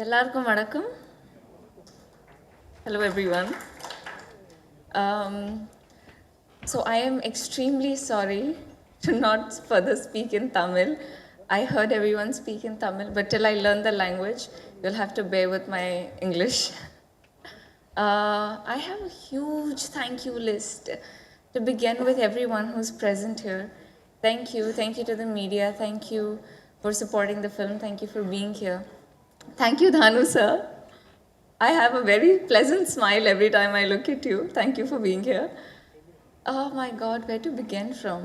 எல்லாருக்கும் வணக்கம். Hello everyone. Um, so I am extremely sorry to not further speak in Tamil. I heard everyone speak in Tamil, but till I learn the language, you'll have to bear with my English. I have a huge thank you list to begin with everyone who's present here. Thank you to the media, thank you for supporting the film, thank you for being here. Thank you, Dhanu sir. I have a very pleasant smile every time I look at you. Thank you for being here. Oh my God, where to begin from?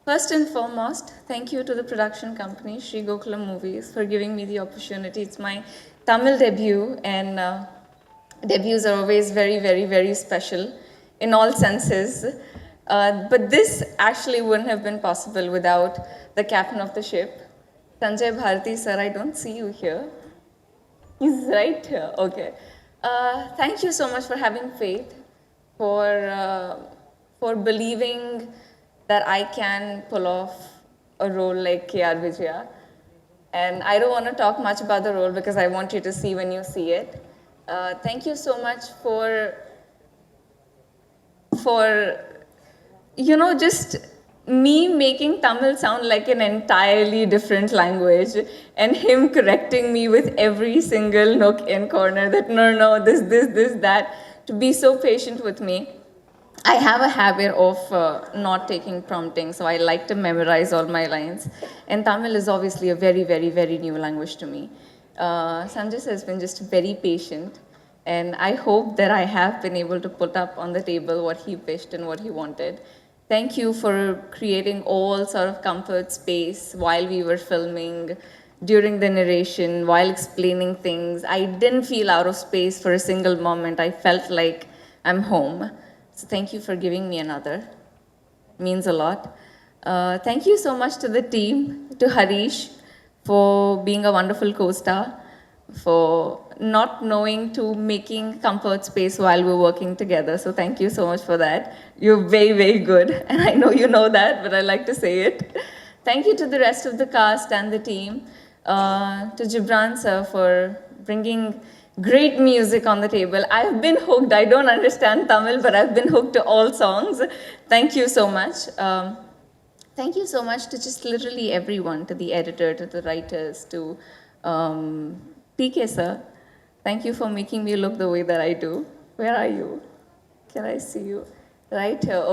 First and foremost, thank you to the production company, Sri Gokulam Movies, for giving me the opportunity. It's my Tamil debut, and debuts are always very, very, very special in all senses. But this actually wouldn't have been possible without the captain of the ship, Sanjay Bharati sir. I don't see you here. He's right here. Okay. Thank you so much for having faith, for believing that I can pull off a role like K.R. Vijaya. And I don't want to talk much about the role because I want you to see when you see it. Thank you so much for just me making Tamil sound like an entirely different language and him correcting me with every single nook and corner that no, this, that, to be so patient with me. I have a habit of not taking prompting, so I like to memorize all my lines. And Tamil is obviously a very, very, very new language to me. Sanjay has been just very patient, and I hope that I have been able to put up on the table what he wished and what he wanted. Thank you for creating all sort of comfort space while we were filming, during the narration, while explaining things. I didn't feel out of space for a single moment. I felt like I'm home. So thank you for giving me another. Means a lot. Thank you so much to the team, to Harish for being a wonderful co-star, for not knowing to making comfort space while we're working together. So thank you so much for that. You're very, very good. And I know you know that, but I like to say it. Thank you to the rest of the cast and the team, to Gibran sir for bringing great music on the table. I've been hooked. I don't understand Tamil, but I've been hooked to all songs. Thank you so much. Thank you so much to just literally everyone, to the editor, to the writers, to PK sir. Thank you for making me look the way that I do. Where are you? Can I see you? Right here.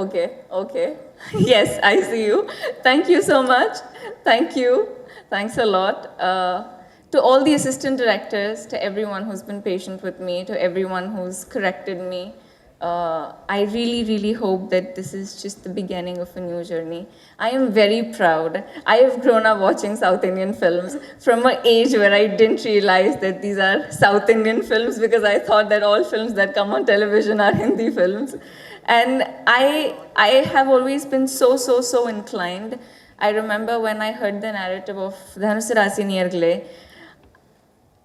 Okay. Yes, I see you. Thank you so much. Thank you. Thanks a lot. To all the assistant directors, to everyone who's been patient with me, to everyone who's corrected me, I really, really hope that this is just the beginning of a new journey. I am very proud. I have grown up watching South Indian films from an age where I didn't realize that these are South Indian films, because I thought that all films that come on television are Hindi films. And I have always been so inclined. I remember when I heard the narrative of Dhanusarasi Niyargle,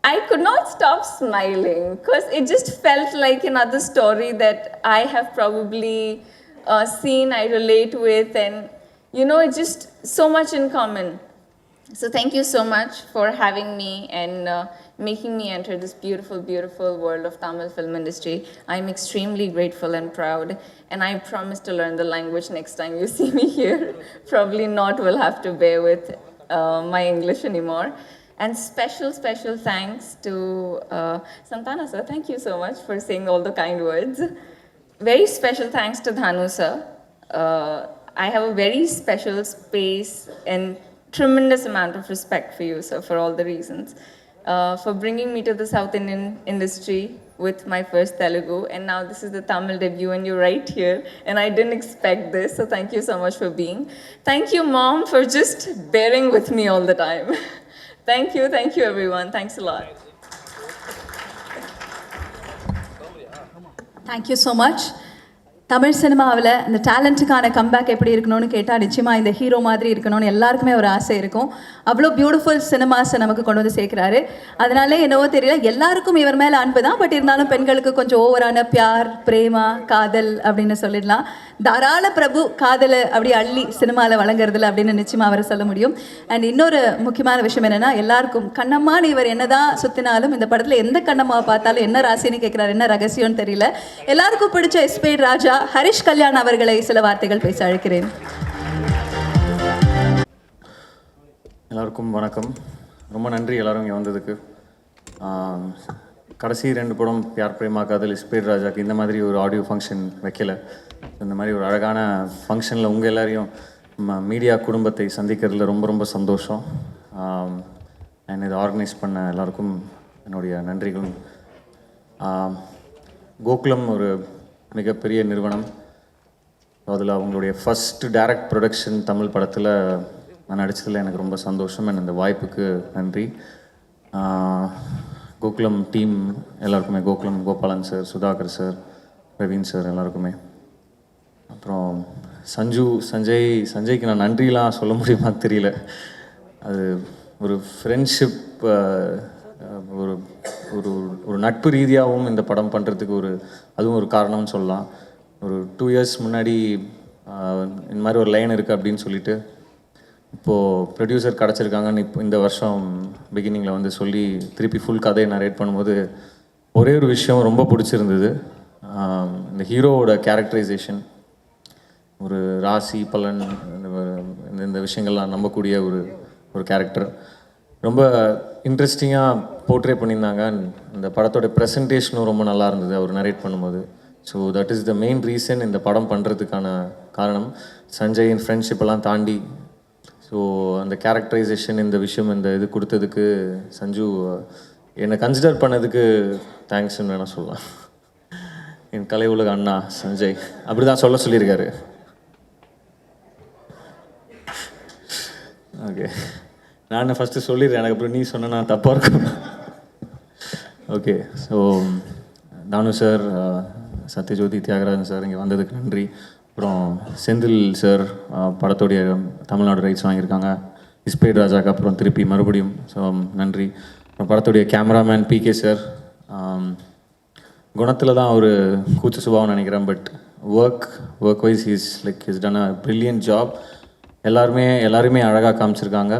I could not stop smiling because it just felt like another story that I have probably seen, I relate with, and it's just so much in common. So thank you so much for having me and making me enter this beautiful, beautiful world of Tamil film industry. I'm extremely grateful and proud, and I promise to learn the language next time you see me here. Probably not, will have to bear with my English anymore. And special thanks to Santana sir. Thank you so much for saying all the kind words. Very special thanks to Dhanu sir. I have a very special space and tremendous amount of respect for you, sir, for all the reasons. For bringing me to the South Indian industry with my first Telugu, and now this is the Tamil debut and you're right here, and I didn't expect this, so thank you so much for being. Thank you, Mom, for just bearing with me all the time. Thank you everyone. Thanks a lot. Thank you so much. Tamil சினிமாவில் இந்த டேலண்ட்டுக்கான comeback எப்படி இருக்கணும்னு கேட்டால் நிச்சயமாக இந்த hero மாதிரி இருக்கணும்னு எல்லாருக்குமே ஒரு ஆசை இருக்கும். அவ்வளோ பியூட்டிஃபுல் சினிமாஸை நமக்கு கொண்டு வந்து சேர்க்குறாரு. அதனாலே என்னவோ தெரியல, எல்லாருக்கும் இவர் மேலே அன்பு தான். பட் இருந்தாலும் பெண்களுக்கு கொஞ்சம் ஓவரான பியார், பிரேமா, காதல் அப்படின்னு சொல்லிடலாம். தாராள பிரபு காதலை அப்படி அள்ளி சினிமாவில் வழங்குறதில்ல அப்படின்னு நிச்சயமாக அவரை சொல்ல முடியும். அண்ட் இன்னொரு முக்கியமான விஷயம் என்னென்னா, எல்லாருக்கும் கண்ணம்மான்னு இவர் என்னதான் சுற்றினாலும் இந்த படத்தில் எந்த கண்ணம்மாவை பார்த்தாலும் என்ன ராசின்னு கேட்குறாரு, என்ன ரகசியம்னு தெரியல. எல்லாருக்கும் பிடிச்ச எஸ்பி ராஜா ஹரிஷ் கல்யாண் அவர்களை சில வார்த்தைகள் பேச அழைக்கிறேன். எல்லாருக்கும் வணக்கம். ரொம்ப நன்றி எல்லாரும் இங்கே வந்ததுக்கு. கடைசி 2 படம் பியார் பிரேமா காதல், எஸ்பி ராஜாக்கு இந்த மாதிரி ஒரு ஆடியோ ஃபங்க்ஷன் வைக்கல. இந்த மாதிரி ஒரு அழகான ஃபங்க்ஷனில் உங்கள் எல்லாரையும் மீடியா குடும்பத்தை சந்திக்கிறதுல ரொம்ப ரொம்ப சந்தோஷம். அண்ட் இதை ஆர்கனைஸ் பண்ண எல்லாருக்கும் என்னுடைய நன்றிகளும். கோகுலம் ஒரு மிகப்பெரிய நிறுவனம். அதில் அவங்களுடைய ஃபஸ்ட்டு டைரக்ட் ப்ரொடக்ஷன் தமிழ் படத்தில் நான் நடித்ததில் எனக்கு ரொம்ப சந்தோஷம். அண்ட் இந்த வாய்ப்புக்கு நன்றி. கோகுலம் டீம் எல்லாருக்குமே, Gokulam Gopalan sir, Sudhakar sir, Praveen sir எல்லாருக்குமே. அப்புறம் சஞ்சய்க்கு நான் நன்றிலாம் சொல்ல முடியுமா தெரியல. அது ஒரு ஃப்ரெண்ட்ஷிப், ஒரு ஒரு ஒரு நட்பு ரீதியாகவும் இந்த படம் பண்ணுறதுக்கு அதுவும் ஒரு காரணம்னு சொல்லலாம். ஒரு 2 இயர்ஸ் முன்னாடி இந்த மாதிரி ஒரு லைன் இருக்குது அப்படின்னு சொல்லிட்டு இப்போது ப்ரொடியூசர் கிடச்சிருக்காங்கன்னு இந்த வருஷம் பிகினிங்கில் வந்து சொல்லி திருப்பி ஃபுல் கதையை நரேட் பண்ணும்போது ஒரே ஒரு விஷயம் ரொம்ப பிடிச்சிருந்தது. இந்த ஹீரோவோட கேரக்டரைசேஷன், ஒரு ராசி பலன், இந்த விஷயங்கள்லாம் நம்பக்கூடிய ஒரு கேரக்டர் ரொம்ப இன்ட்ரெஸ்டிங்காக போர்ட்ரே பண்ணியிருந்தாங்க. இந்த படத்தோட ப்ரெசன்டேஷனும் ரொம்ப நல்லா இருந்தது அவர் நரேட் பண்ணும்போது. So that is the main reason இந்த படம் பண்ணுறதுக்கான காரணம். சஞ்சயின் ஃப்ரெண்ட்ஷிப்பெல்லாம் தாண்டி ஸோ அந்த கேரக்டரைசேஷன், இந்த விஷயம், இந்த இது கொடுத்ததுக்கு சஞ்சு என்னை கன்சிடர் பண்ணதுக்கு தேங்க்ஸ்ன்னு வேணால் சொல்லலாம். என் கலை உலக அண்ணா சஞ்சய் அப்படி தான் சொல்லியிருக்காரு. ஓகே, நான் ஃபஸ்ட்டு சொல்லிடுறேன், எனக்கு அப்புறம் நீ சொன்ன நான் தப்பாக இருக்கும். ஓகே, ஸோ தானு சார், சத்யஜோதி தியாகராஜன் சார் இங்கே வந்ததுக்கு நன்றி. அப்புறம் செந்தில் சார் படத்தோடைய தமிழ்நாடு ரைட்ஸ் வாங்கியிருக்காங்க. எஸ்பி ராஜாக்கு அப்புறம் திருப்பி மறுபடியும், ஸோ நன்றி. அப்புறம் படத்துடைய கேமராமேன் பிகே சார், குணத்தில் தான் ஒரு கூச்ச சுபாவம்னு நினைக்கிறேன். But work wise he's done a brilliant job. எல்லாருமே அழகாக காமிச்சிருக்காங்க.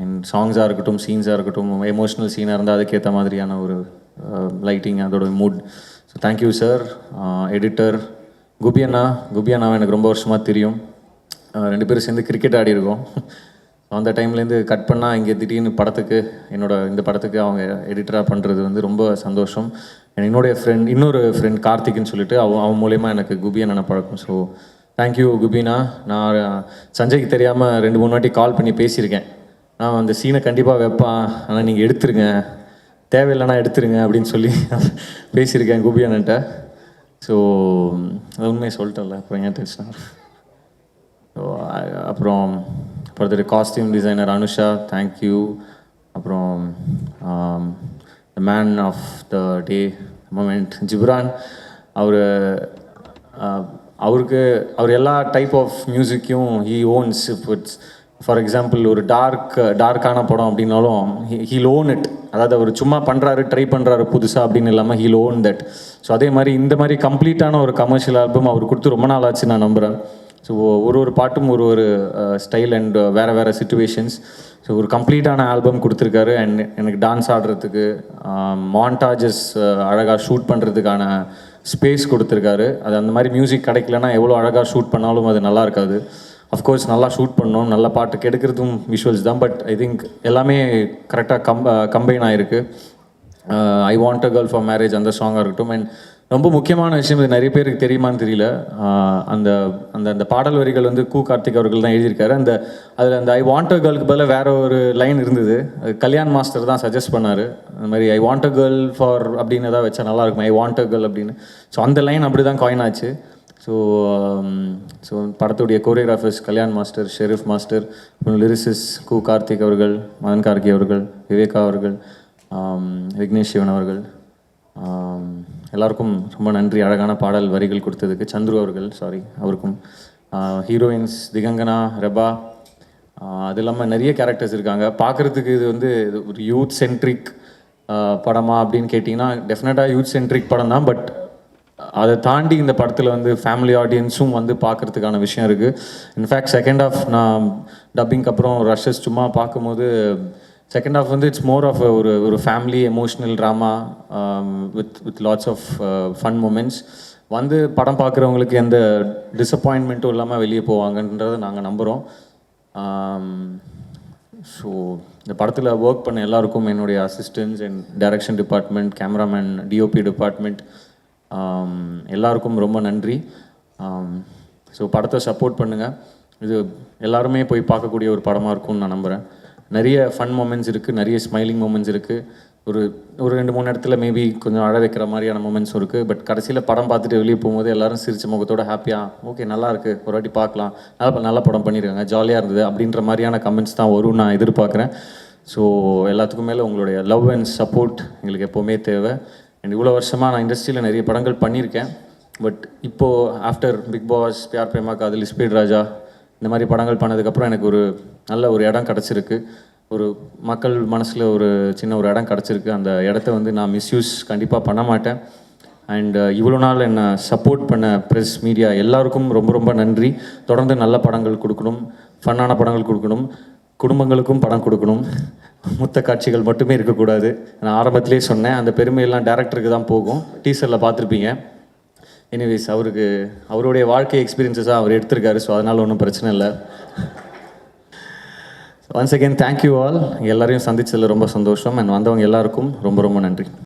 அண்ட் சாங்ஸாக இருக்கட்டும், சீன்ஸாக இருக்கட்டும், எமோஷ்னல் சீனாக இருந்தால் அதுக்கேற்ற மாதிரியான ஒரு லைட்டிங், அதோட mood. So thank you sir. Editor Kubi அண்ணாவை எனக்கு ரொம்ப வருஷமாக தெரியும். 2 பேரும் சேர்ந்து கிரிக்கெட் ஆடிருக்கோம். அந்த டைம்லேருந்து கட் பண்ணால் இங்கே திடீர்னு இந்த படத்துக்கு அவங்க எடிட்டராக பண்ணுறது வந்து ரொம்ப சந்தோஷம். இன்னொரு ஃப்ரெண்ட் கார்த்திக்னு சொல்லிட்டு அவன் மூலயமா எனக்கு குபி அண்ணனை பழக்கம். ஸோ தேங்க்யூ குபினா. நான் சஞ்சய்க்கு தெரியாமல் 2-3 வாட்டி கால் பண்ணி பேசியிருக்கேன். நான் அந்த சீனை கண்டிப்பாக வைப்பான், ஆனால் நீங்கள் எடுத்துருங்க, தேவையில்லைனா எடுத்துருங்க அப்படின்னு சொல்லி பேசியிருக்கேன் குபி அண்ணன்ட்ட. ஸோ அது உண்மையை சொல்லிட்டேன்ல, அப்புறம் ஏன் டென்ஷன். ஸோ அப்புறம் படத்துடைய காஸ்டியூம் டிசைனர் அனுஷா, தேங்க்யூ. அப்புறம் the man of the day moment Ghibran, அவர் எல்லா டைப் ஆஃப் மியூசிக்கையும் he owns. It's for example ஒரு டார்க்கான படம் அப்படின்னாலும் ஹீல் ஓன் இட். அதாவது அவர் சும்மா ட்ரை பண்ணுறாரு புதுசாக அப்படின்னு இல்லாமல் ஹீல் ஓன் தட். ஸோ அதே மாதிரி இந்த மாதிரி கம்ப்ளீட்டான ஒரு கமர்ஷியல் ஆல்பம் அவர் கொடுத்து ரொம்ப நாள் ஆச்சு நான் நம்புகிறேன். ஸோ ஒரு பாட்டும் ஒரு ஸ்டைல் அண்ட் வேறு சிச்சுவேஷன்ஸ். ஸோ ஒரு கம்ப்ளீட்டான ஆல்பம் கொடுத்துருக்காரு. அண்ட் எனக்கு டான்ஸ் ஆடுறதுக்கு, மாண்டாஜஸ் அழகாக ஷூட் பண்ணுறதுக்கான ஸ்பேஸ் கொடுத்துருக்காரு. அது அந்த மாதிரி மியூசிக் கிடைக்கலன்னா எவ்வளோ அழகாக ஷூட் பண்ணாலும் அது நல்லா இருக்காது. அஃப்கோர்ஸ் நல்லா ஷூட் பண்ணணும், நல்ல பாட்டு கெடுக்கிறதும் விஷுவல்ஸ் தான். பட் ஐ திங்க் எல்லாமே கரெக்டாக கம்பைன் ஆகிருக்கு. ஐ want a girl for marriage அந்த சாங்காக இருக்கட்டும். அண்ட் ரொம்ப முக்கியமான விஷயம், இது நிறைய பேருக்கு தெரியுமான்னு தெரியல, அந்த பாடல் வரிகள் வந்து கார்த்திக் அவர்கள் தான் எழுதியிருக்காரு. அதில் அந்த ஐ வாண்ட் அ கேர்ளுக்கு பதிலாக வேறு ஒரு லைன் இருந்தது. அது கல்யாண் மாஸ்டர் தான் சஜஸ்ட் பண்ணார். அந்த மாதிரி I want a girl for அப்படின்னு ஏதாவது வச்சா நல்லாயிருக்கும், ஐ வாண்ட் அ கேர்ள் அப்படின்னு. ஸோ அந்த லைன் அப்படி தான் காயின் ஆச்சு. ஸோ படத்துடைய choreographers Kalyan master, Sharif master, அப்புறம் லிரிசிஸ் கார்த்திக் அவர்கள், மதன் கார்கி அவர்கள், விவேகா அவர்கள், விக்னேஷ் சிவன் அவர்கள், எல்லாருக்கும் ரொம்ப நன்றி. அழகான பாடல் வரிகள் கொடுத்ததுக்கு சந்துரு அவர்கள், சாரி அவருக்கும். ஹீரோயின்ஸ் திகங்கனா, ரெபா, அது இல்லாமல் நிறைய கேரக்டர்ஸ் இருக்காங்க. பார்க்குறதுக்கு இது வந்து ஒரு யூத் சென்ட்ரிக் படமா அப்படின்னு கேட்டிங்கன்னா டெஃபினட்டாக யூத் சென்ட்ரிக் படம் தான். பட் அதை தாண்டி இந்த படத்தில் வந்து ஃபேமிலி ஆடியன்ஸும் வந்து பார்க்குறதுக்கான விஷயம் இருக்குது. இன்ஃபேக்ட் செகண்ட் ஆஃப் நான் டப்பிங்க்கு அப்புறம் ரஷஸ் சும்மா பார்க்கும்போது செகண்ட் ஆஃப் வந்து இட்ஸ் மோர் ஆஃப் ஒரு family emotional drama with lots of fun moments. வந்து படம் பார்க்குறவங்களுக்கு எந்த டிசப்பாயின்மெண்ட்டும் இல்லாமல் வெளியே போவாங்கன்றதை நாங்கள் நம்புகிறோம். ஸோ இந்த படத்தில் ஒர்க் பண்ண எல்லாருக்கும், என்னுடைய assistants and direction department, cameraman, DOP department, எல்லாருக்கும் ரொம்ப நன்றி. ஸோ படத்தை சப்போர்ட் பண்ணுங்கள். இது எல்லாருமே போய் பார்க்கக்கூடிய ஒரு படமாக இருக்கும்னு நான் நம்புகிறேன். நிறைய ஃபன் மூமெண்ட்ஸ் இருக்குது, நிறைய ஸ்மைலிங் மூமெண்ட்ஸ் இருக்குது. ஒரு 2-3 இடத்துல மேபி கொஞ்சம் அழ வைக்கிற மாதிரியான மூமெண்ட்ஸும் இருக்குது. பட் கடைசியில் படம் பார்த்துட்டு வெளியே போகும்போது எல்லோரும் சிரிச்ச முகத்தோட ஹாப்பியாக ஓகே நல்லா இருக்குது, ஒரு வாட்டி பார்க்கலாம், நல்ல படம் பண்ணியிருக்காங்க, ஜாலியாக இருந்தது அப்படின்ற மாதிரியான கமெண்ட்ஸ் தான் வரும் நான் எதிர்பார்க்குறேன். ஸோ எல்லாத்துக்கும் மேலே உங்களுடைய லவ் அண்ட் சப்போர்ட் எங்களுக்கு எப்போவுமே தேவை. அண்ட் இவ்வளோ வருஷமாக நான் இண்டஸ்ட்ரியில் நிறைய படங்கள் பண்ணியிருக்கேன். பட் இப்போது after Bigg Boss, Pyaar Prema Kaadhal, Ispade ராஜா, இந்த மாதிரி படங்கள் பண்ணதுக்கப்புறம் எனக்கு ஒரு நல்ல ஒரு இடம் கிடச்சிருக்கு. ஒரு மக்கள் மனசில் ஒரு சின்ன ஒரு இடம் கிடச்சிருக்கு. அந்த இடத்த வந்து நான் மிஸ்யூஸ் கண்டிப்பாக பண்ண மாட்டேன். அண்ட் இவ்வளோ நாள் என்னை சப்போர்ட் பண்ண ப்ரெஸ், மீடியா எல்லாருக்கும் ரொம்ப ரொம்ப நன்றி. தொடர்ந்து நல்ல படங்கள் கொடுக்கணும், ஃபன்னான படங்கள் கொடுக்கணும், குடும்பங்களுக்கும் படம் கொடுக்கணும், முத்த காட்சிகள் மட்டுமே இருக்கக்கூடாது. நான் ஆரம்பத்திலே சொன்னேன், அந்த பெருமையெல்லாம் டேரக்டருக்கு தான் போகும். டீசரில் பார்த்துருப்பீங்க. எனிவேஸ் அவருடைய வாழ்க்கை எக்ஸ்பீரியன்ஸஸாக அவர் எடுத்திருக்காரு. ஸோ அதனால் ஒன்றும் பிரச்சனை இல்லை. Once again thank you all. எல்லாரையும் சந்திச்சதில் ரொம்ப சந்தோஷம். அண்ட் வந்தவங்க எல்லாருக்கும் ரொம்ப ரொம்ப நன்றி.